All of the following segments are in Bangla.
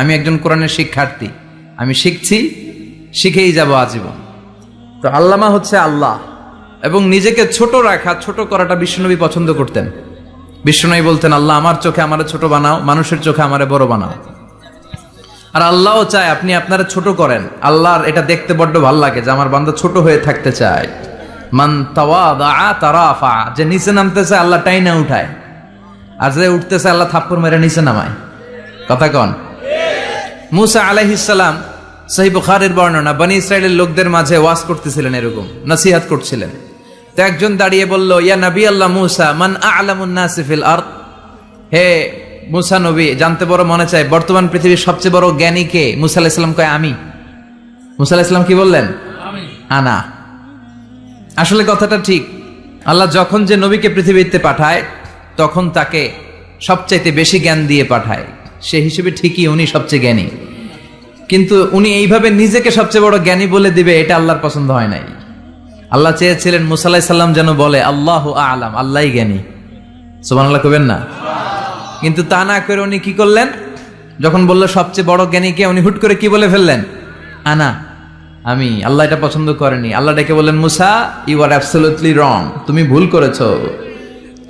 আমি একজন কোরআনের শিক্ষার্থী, আমি শিখছি, শিখেই যাব আজীবন। তো আল্লামা হচ্ছে আল্লাহ, এবং নিজেকে ছোট রাখা, ছোট করাটা বিশ্বনবী পছন্দ করতেন। বিশ্বনবী বলতেন, আল্লাহ আমার চোখে আমারে ছোট বানাও, মানুষের চোখে আমারে বড় বানাও। আর আল্লাহও চায় আপনি আপনারা ছোট করেন। আল্লাহর এটা দেখতে বড্ড ভাল লাগে যে আমার বান্দা ছোট হয়ে থাকতে চায়। মান তাওয়াদা তারাফা, যে নিচে নামতেছে আল্লাহ টাইনা উঠায়, আর যে উঠতেছে আল্লাহ থাপ্পড় মেরে নিচে নামায়। কথা কন। মুসা আলাইহিস সালাম, সহিহ বুখারীর বর্ণনা, বনি ইসরাইলের লোকদের মাঝে ওয়াজ করতেছিলেন, এরকম নসিহত করছিলেন। তো একজন দাঁড়িয়ে বলল, ইয়া নবী আল্লাহ মুসা, মান আ'লামুন নাসি ফিল আরদ, হে মুসা নবী, জানতে বড় মনে চায় বর্তমান পৃথিবীর সবচেয়ে বড় জ্ঞানী কে? মুসা আলাইহিস সালাম কয় আমি। মুসা আলাইহিস সালাম কি বললেন? আনা। আসলে কথাটা ঠিক। আল্লাহ যখন যে নবীকে পৃথিবীতে পাঠায় তখন তাকে সবচাইতে বেশি জ্ঞান দিয়ে পাঠায়, সে হিসেবে ঠিকই উনি সবচেয়ে জ্ঞানী। কিন্তু উনি এইভাবে নিজেকে সবচেয়ে বড় জ্ঞানী বলে দিবে, এটা আল্লাহর পছন্দ হয় নাই। আল্লাহ চেয়েছিলেন মুসা আলাইহিস সালাম যেন বলে আল্লাহু আ'লাম, আল্লাহই জ্ঞানী। সুবহানাল্লাহ কইবেন না? কিন্তু তা না করে উনি কি করলেন? যখন বলল সবচেয়ে বড় জ্ঞানী কে, উনি হুট করে কি বলে ফেললেন? আনা, আমি। আল্লাহ এটা পছন্দ করেনি। আল্লাহ ডেকে বললেন, মুসা ইউ আর অ্যাবসলিউটলি রং, তুমি ভুল করেছো,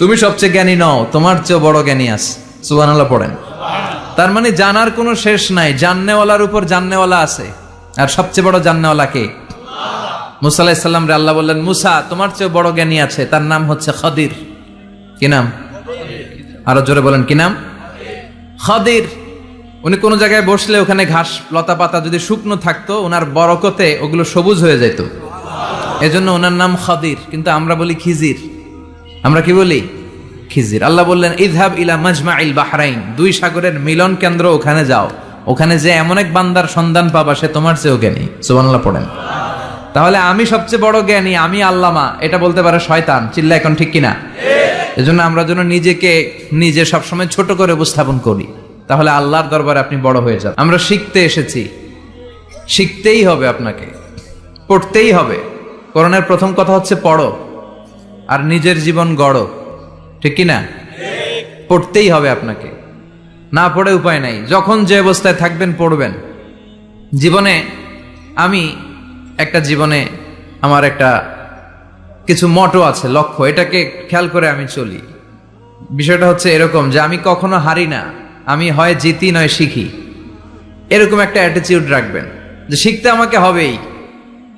তুমি সবচেয়ে জ্ঞানী নও, তোমার চেয়ে বড় জ্ঞানী আছে। সুবহানাল্লাহ পড়েন। তার মানে জানার কোনো শেষ নাই, জাননেওয়ালার উপর জাননেওয়ালা আছে। আর সবচেয়ে বড় জাননেওয়ালা কে? মুসা আলাইহিস সালাম রে আল্লাহ বললেন, মুসা তোমার চেয়ে বড় জ্ঞানী আছে, তার নাম হচ্ছে খাদির। কি নাম? আরো জোরে বলেন, কি নাম? খাদির। উনি কোন জায়গায় বসলে ওখানে ঘাস লতা পাতা যদি শুকনো থাকতো, ওনার বরকতে ওগুলো সবুজ হয়ে যেত, এজন্য ওনার নাম খাদির। কিন্তু আমরা বলি খিজির। আমরা কি বলি? খিজির। আল্লাহ বললেন, ইযহাব ইলা মাজমাইল বাহরাইন, দুই সাগরের মিলন কেন্দ্র, ওখানে যাও, ওখানে যে এমন এক বান্দার সন্ধান পাবা সে তোমার চেয়েও জ্ঞানী। সুবহানাল্লাহ পড়েন। তাহলে আমি সবচেয়ে বড় জ্ঞানী, আমি আল্লামা, এটা বলতে পারে শয়তান। চিল্লা এখন ঠিক কিনা? এজন্য আমরা যেন নিজেকে নিজে সবসময় ছোট করে উপস্থাপন করি, তাহলে আল্লাহর দরবারে আপনি বড় হয়ে যান। আমরা শিখতে এসেছি, শিখতেই হবে, আপনাকে পড়তেই হবে। কোরআনের প্রথম কথা হচ্ছে পড়ো, আর নিজের জীবন গড়ো। ঠিক কিনা? পড়তেই হবে আপনাকে, না পড়ে উপায় নাই। যখন যে অবস্থায় থাকবেন পড়বেন। জীবনে আমার একটা কিছু মটো আছে, লক্ষ্য, এটাকে খেয়াল করে আমি চলি। বিষয়টা হচ্ছে এরকম যে আমি কখনো হারি না, আমি হয় জিতি নয় শিখি। এরকম একটা অ্যাটিটিউড রাখবেন যে শিখতে আমাকে হবেই,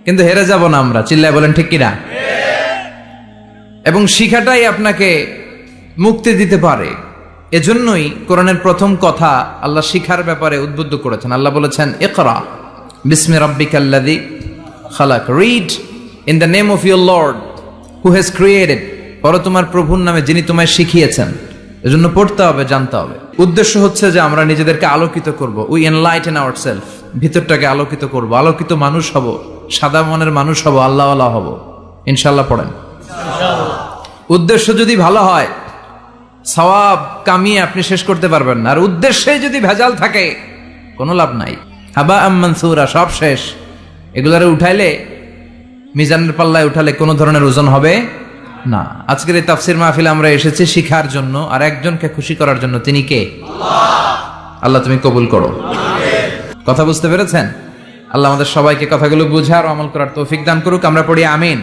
কিন্তু হেরে যাব না আমরা। চিল্লায় বলেন ঠিক কিনা? এবং শিখাটাই আপনাকে মুক্তি দিতে পারে। এজন্যই কোরআনের প্রথম কথা আল্লাহ শিখার ব্যাপারে উদ্বুদ্ধ করেছেন। আল্লাহ বলেছেন, ইকরা বিসমি রাব্বিকাল্লাযী খালাক, read in the name of your lord who has created, পড়ো তোমার প্রভুর নামে যিনি তোমায় শিখিয়েছেন। এজন্য পড়তে হবে, জানতে হবে। উদ্দেশ্য হচ্ছে যে আমরা নিজেদেরকে আলোকিত করব, উই এনলাইটেন আওয়ারসেলফ, ভিতরটাকে আলোকিত করব, আলোকিত মানুষ হব, সাদা মনের মানুষ হব, আল্লাহওয়ালা হব ইনশাআল্লাহ। পড়েন। উদ্দেশ্য যদি ভালো হয়, সওয়াব কামিয়ে আপনি শেষ করতে পারবেন না। আর উদ্দেশ্যে যদি ভেজাল থাকে, কোনো লাভ নাই। হাবা মানসুরা, সব শেষ। এগুলারে উঠাইলে, মিজানের পাল্লায় উঠালে কোনো ধরনের ওজন হবে না। আজকের এই তাফসির মাহফিলে আমরা এসেছি শিখার জন্য, আর একজনকে খুশি করার জন্য। তিনি কে? আল্লাহ তুমি কবুল করো। কথা বুঝতে পেরেছেন? আল্লাহ আমাদের সবাইকে কথাগুলো বুঝার ও আমল করার তৌফিক দান করুক। আমরা পড়ি আমিন।